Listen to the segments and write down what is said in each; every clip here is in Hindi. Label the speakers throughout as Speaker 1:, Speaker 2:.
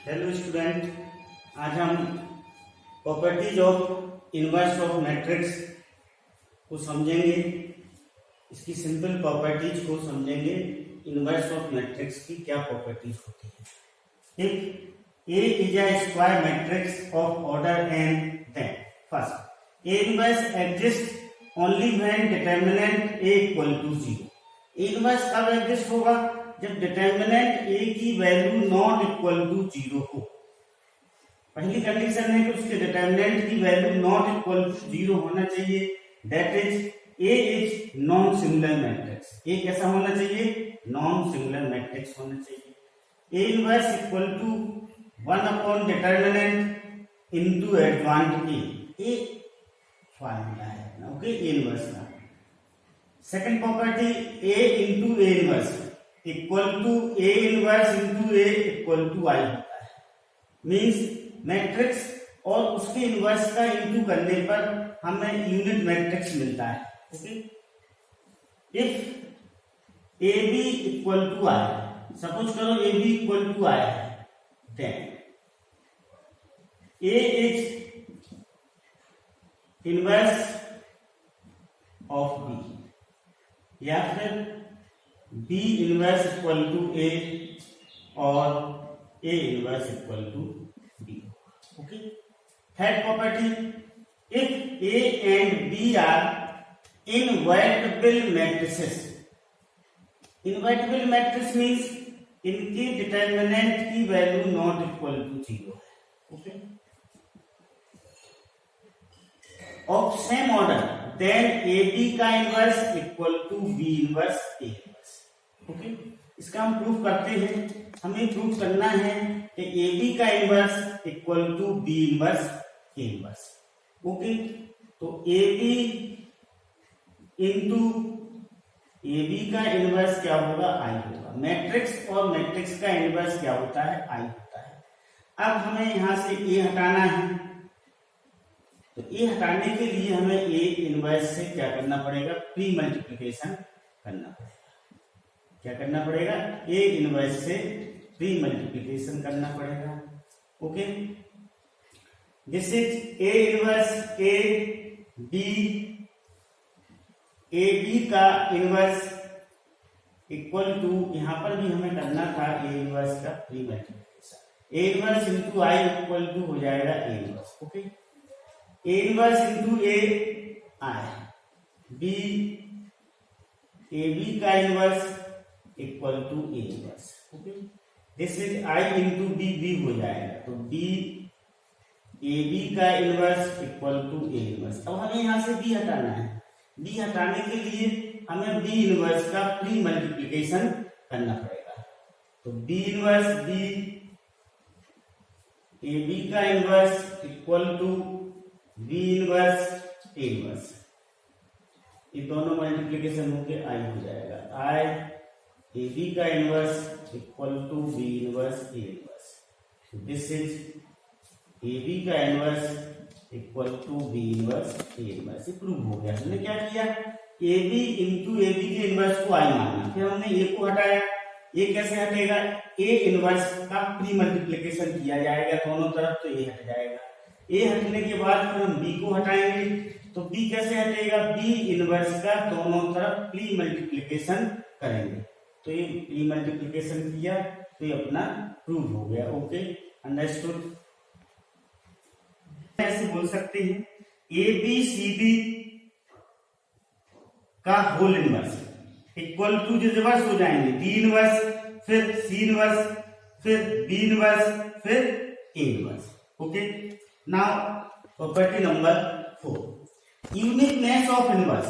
Speaker 1: हेलो स्टूडेंट, आज हम properties of inverse of matrix को समझेंगे। इसकी सिंपल प्रॉपर्टीज को समझेंगे। इनवर्स ऑफ मैट्रिक्स की क्या प्रॉपर्टीज होती है। If A is a square matrix of order n, then first A inverse exist only when determinant a equal to 0। A inverse कब एग्जिस्ट होगा? जब डिटर्मिनेंट a की वैल्यू नॉट इक्वल टू 0 हो। पहली कंडीशन है कि उसके डिटर्मिनेंट की वैल्यू नॉट इक्वल टू 0 होना चाहिए। That is a is non singular matrix. a कैसा होना चाहिए? नॉन सिंगुलर मैट्रिक्स होना चाहिए। a inverse equal to 1 upon determinant into adjoint a formula है ओके a इनवर्स का। Second property a into a inverse equal to a inverse into a equal to I होता है। मीन्स मैट्रिक्स और उसके इनवर्स का इंटू करने पर हमें यूनिट मैट्रिक्स मिलता है। Okay, if A B equal to I, suppose करो A B equal to I है, then A is inverse of B या फिर B inverse equal to A और A inverse equal to B। Okay, third property, if A and B are invertible matrices. Invertible matrix means इनकी डिटर्मिनेंट की वैल्यू नॉट इक्वल टू 0 है। Okay, of same order, then AB का inverse equal to B inverse A inverse. Okay, इसका हम प्रूफ करते हैं। हमें प्रूफ करना है कि AB का inverse equal to B inverse A inverse. Okay, तो AB इंटू AB का इनवर्स क्या होगा? I होगा। मैट्रिक्स और मैट्रिक्स का इनवर्स क्या होता है? I होता है। अब हमें यहां से A हटाना है, तो A हटाने के लिए हमें A इनवर्स से क्या करना पड़ेगा? प्री मल्टीप्लिकेशन करना पड़ेगा। क्या करना पड़ेगा? A इनवर्स से प्री मल्टीप्लिकेशन करना पड़ेगा। Okay, this is A inverse A B, A B का इनवर्स इक्वल टू, यहां पर भी हमें करना था A इनवर्स का pre multiplication. A inverse into I equal to हो जाएगा A inverse. Okay, A inverse into A I, B AB का inverse equal to A inverse. Okay, this is I into B, B हो जाएगा, तो B AB का inverse equal to A inverse. अब हमें यहां से B हटाना है। B हटाने के लिए हमें B इनवर्स का प्री मल्टीप्लिकेशन करना पड़ेगा। तो B इनवर्स B AB का inverse equal to B inverse A inverse. ये दोनों मल्टीप्लिकेशन होके I हो जाएगा। I AB का inverse equal to B inverse A inverse. So this is AB का inverse equal to B inverse A inverse. ये प्रूव हो गया। हमने क्या किया? AB इंटू AB के इनवर्स को I माना, फिर हमने A को हटाया। A कैसे हटेगा? A इनवर्स का प्री मल्टीप्लिकेशन किया जाएगा दोनों तरफ, तो A हट जाएगा। A हटने के बाद फिर हम B को हटाएंगे, तो B कैसे हटेगा? B इनवर्स का दोनों तरफ प्री मल्टीप्लिकेशन करेंगे, तो ये प्री मल्टीप्लिकेशन किया, तो ये अपना प्रूव हो गया। Okay, understood. ऐसे बोल सकते हैं ABCD का होल इनवर्स इक्वल टू, जो रिवर्स हो जाएंगे, D इनवर्स, फिर C इनवर्स, फिर B इनवर्स, फिर A inverse. Okay, now property number 4, uniqueness of inverse.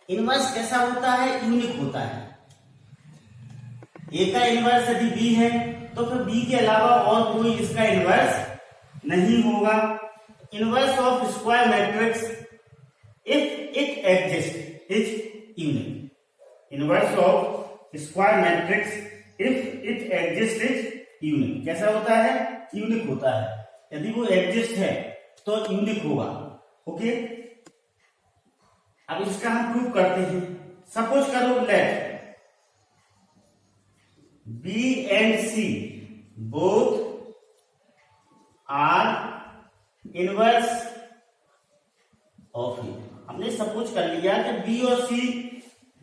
Speaker 1: Inverse कैसा होता है? यूनिक होता है। A का इनवर्स यदि B है तो फिर B के अलावा और कोई इसका इनवर्स नहीं होगा। Inverse of square matrix if it exist is unique. Inverse of square matrix if it exist is unique. कैसा होता है? यूनिक होता है। यदि वो एग्जिस्ट है तो यूनिक होगा। ओके, अब इसका हम प्रूव करते हैं। सपोज करो let B and C both are inverse of A. हमने सपोज कर लिया कि बी और सी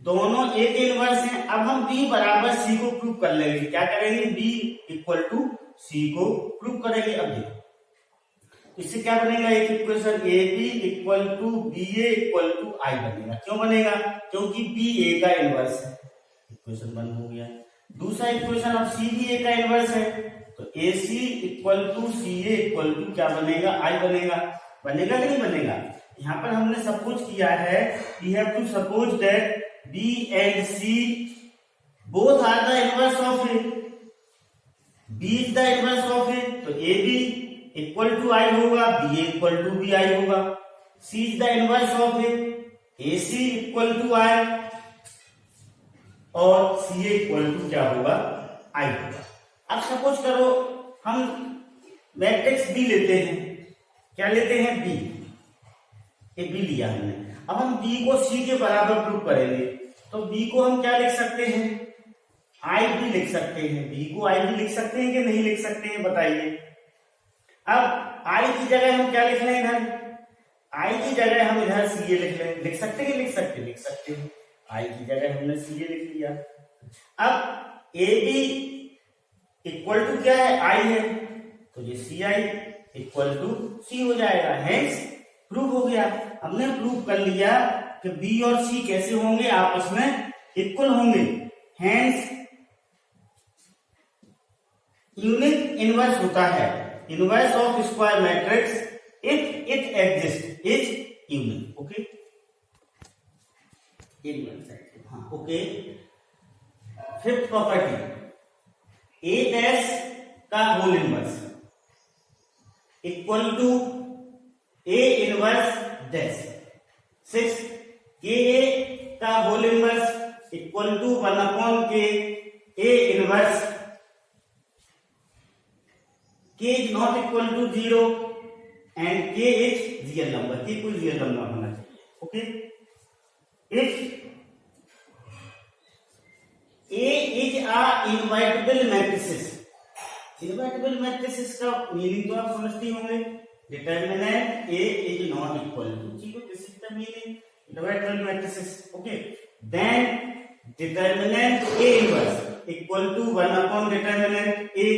Speaker 1: दोनों ए के इनवर्स हैं। अब हम बी बराबर सी को प्रूव कर लेंगे। क्या करेंगे? बी इक्वल टू सी को प्रूव करेंगे। अब देखो इससे क्या बनेगा? एक equation A B equal to B A equal to I बनेगा। क्यों बनेगा? क्योंकि बी ए का इनवर्स है। इक्वेशन 1 हो गया। दूसरा इक्वेशन अब सी भी ए का इनवर्स है, तो A C equal to C A equal to क्या बनेगा? आई बनेगा। बनेगा कि नहीं बनेगा? यहाँ पर हमने सपोज किया है, we have to suppose that B and C both are the inverse of A. B is the inverse of A, तो A B equal to I होगा, B A equal to B I होगा। C is the inverse of A C equal to I, और सी ए इक्वल टू क्या होगा? आई होगा। अब सपोज करो हम मैट्रिक्स बी लेते हैं। क्या लेते हैं? बी। ये बी लिया हमने। अब हम बी को सी के बराबर प्रूव करेंगे, तो बी को हम क्या लिख सकते हैं? आई भी लिख सकते हैं। बी को आई भी लिख सकते हैं कि नहीं लिख सकते हैं? बताइए। अब आई की जगह हम क्या लिख लें? इधर आई की जगह हम इधर सी ए लिख लें। लिख सकते हैं? लिख सकते हैं। आई की जगह हमने सी ए लिख लिया। अब ए बी इक्वल टू क्या है? आई है, तो ये सी आई इक्वल टू सी हो जाएगा। हेंस प्रूव हो गया। हमने प्रूव कर लिया कि बी और सी कैसे होंगे? आपस में इक्वल होंगे। हेंस यूनिक इनवर्स होता है। Inverse of square matrix if it exist is unique. Okay, हाँ okay. Fifth property, A dash का whole inverse equal to A inverse dash. Six, k A का whole inverse equal to 1/k A inverse k is not equal to 0 and k is real number। k कोई रियल नंबर होना चाहिए। Okay, if A is a invertible matrices। Invertible matrices का मीनिंग तो आप समझते होंगे। Determinant A is not equal to 0, this is the meaning invertible matrices। okay, then determinant A inverse equal to 1 determinant A।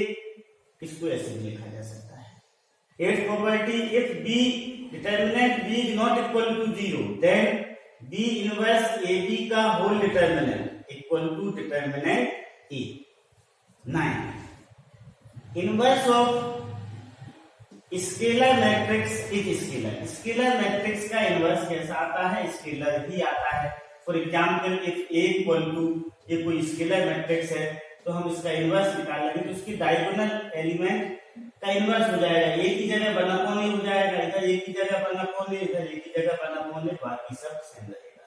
Speaker 1: इसको ऐसे भी लिखा जा सकता है। Eight property, if B determinant B is not equal to 0 then B inverse A B का whole determinant equal to determinant A. 9, inverse of scalar matrix is scalar. Scalar matrix का इनवर्स कैसा आता है? स्केलर ही आता है। For example if A equal to, ये कोई स्केलर मैट्रिक्स है तो हम इसका इनवर्स निकालेंगे, तो इसकी डायगोनल एलिमेंट का इनवर्स हो जाएगा। ए की जगह 1/a हो जाएगा, इधर ए की जगह 1/a, इधर ए की जगह 1/a, बाकी सब सेम रहेगा।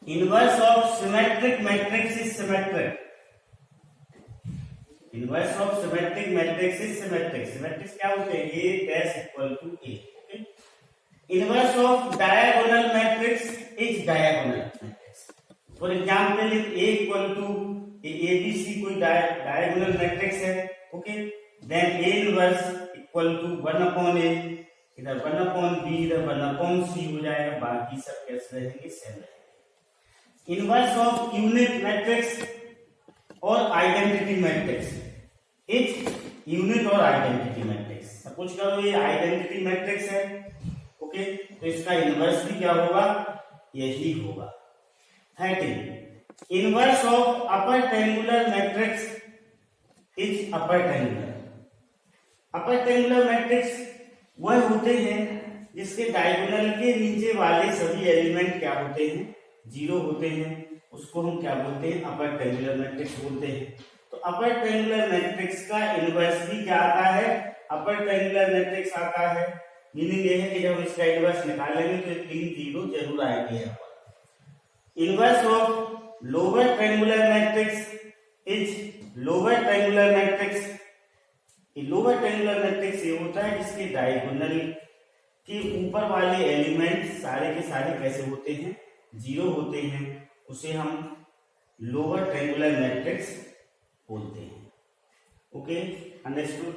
Speaker 1: Inverse of symmetric matrix is symmetric. Inverse of symmetric matrix is symmetric. Symmetrics क्या होते हैं? A dash equal to A. Okay, inverse of diagonal matrix is diagonal matrix. For example if A equal to ABC कोई डायगोनल मैट्रिक्स है। Okay, then A inverse equal to 1/a, इधर 1/b, इधर 1/c हो जाएगा, बाकी सब कैसे रहेंगे? सेम रहेंगे। इनवर्स ऑफ यूनिट मैट्रिक्स और आइडेंटिटी मैट्रिक्स इज यूनिट और आइडेंटिटी मैट्रिक्स। सपोज करो ये आइडेंटिटी मैट्रिक्स है। ओके, तो इसका इनवर्स भी क्या होगा? यही होगा। 13, inverse of upper triangular matrix is upper triangular. Upper triangular matrix वह होते हैं जिसके डायगोनल के नीचे वाले सभी एलिमेंट क्या होते हैं? 0 होते हैं। उसको हम क्या बोलते हैं? अपर ट्रायंगुलर मैट्रिक्स बोलते हैं। तो अपर ट्रायंगुलर मैट्रिक्स का इनवर्स भी क्या आता है? अपर ट्रायंगुलर मैट्रिक्स आता है। मीनिंग ये है कि जब हम इसका इनवर्स निकालेंगे तो 3 0 जरूर आएंगे यहाँ पर। Inverse of lower triangular matrix is lower triangular matrix. Lower triangular matrix ये होता है जिसके डायगोनल के ऊपर वाले एलिमेंट सारे के सारे कैसे होते हैं? 0 होते हैं। उसे हम लोअर ट्रायंगुलर मैट्रिक्स बोलते हैं। Okay, understood.